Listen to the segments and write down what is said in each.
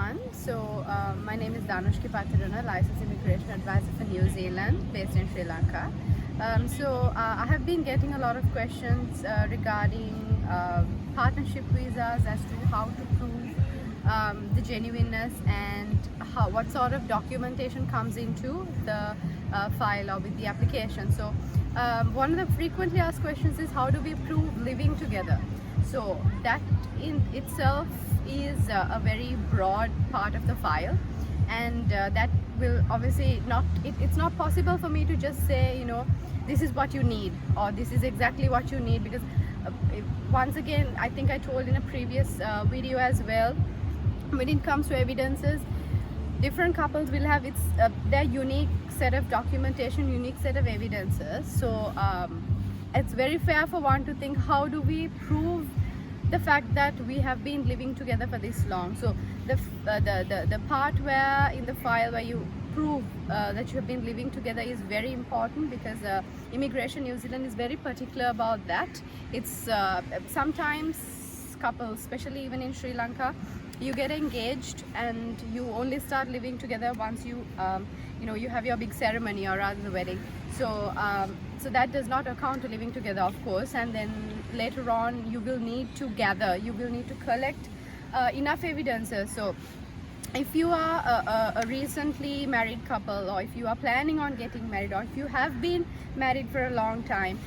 everyone. My name is Dhanushki Pathirana, licensed immigration advisor for New Zealand, based in Sri Lanka. I have been getting a lot of questions regarding partnership visas as to how to prove the genuineness and what sort of documentation comes into the file or with the application. One of the frequently asked questions is, how do we prove living together? So that in itself is a very broad part of the file, and that will obviously not, it's not possible for me to just say, this is what you need or this is exactly what you need, because once again, I think I told in a previous video as well, when it comes to evidences, different couples will have their unique set of documentation, unique set of evidences. It's very fair for one to think, how do we prove the fact that we have been living together for this long? So the part where in the file where you prove that you have been living together is very important, because Immigration New Zealand is very particular about that. It's sometimes couples, especially even in Sri Lanka, you get engaged and you only start living together once you have your big ceremony, or rather the wedding. So that does not account to living together, of course, and then later on you will need to gather, you will need to collect enough evidences. So if you are a recently married couple, or if you are planning on getting married, or if you have been married for a long time,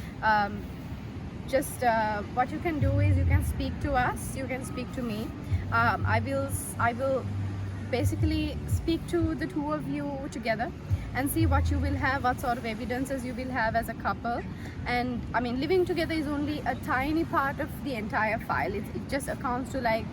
what you can do is you can speak to us, you can speak to me. I will basically speak to the two of you together and see what you will have, what sort of evidences you will have as a couple. And I mean, living together is only a tiny part of the entire file. It just accounts to like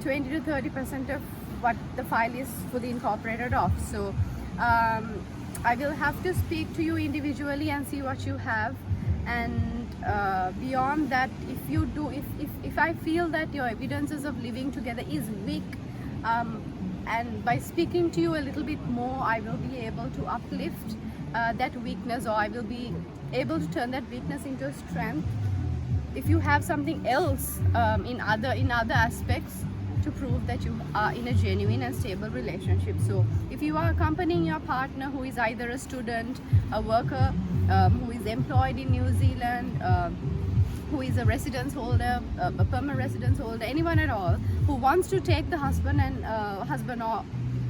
20 to 30% of what the file is fully incorporated of. So I will have to speak to you individually and see what you have. And beyond that, if I feel that your evidences of living together is weak, and by speaking to you a little bit more, I will be able to uplift that weakness, or I will be able to turn that weakness into a strength. If you have something else in other aspects to prove that you are in a genuine and stable relationship. So if you are accompanying your partner who is either a student, a worker, who is employed in New Zealand, who is a residence holder, a permanent residence holder, anyone at all who wants to take the husband or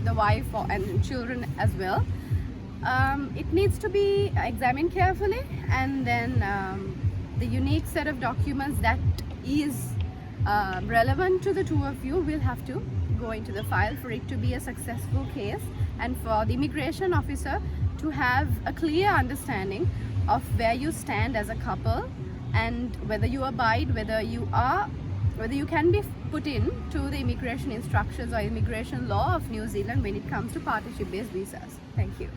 the wife and children as well, it needs to be examined carefully, and then the unique set of documents that is relevant to the two of you will have to go into the file for it to be a successful case, and for the immigration officer to have a clear understanding of where you stand as a couple, and whether you abide, whether you can be put in to the immigration instructions or immigration law of New Zealand when it comes to partnership-based visas. Thank you.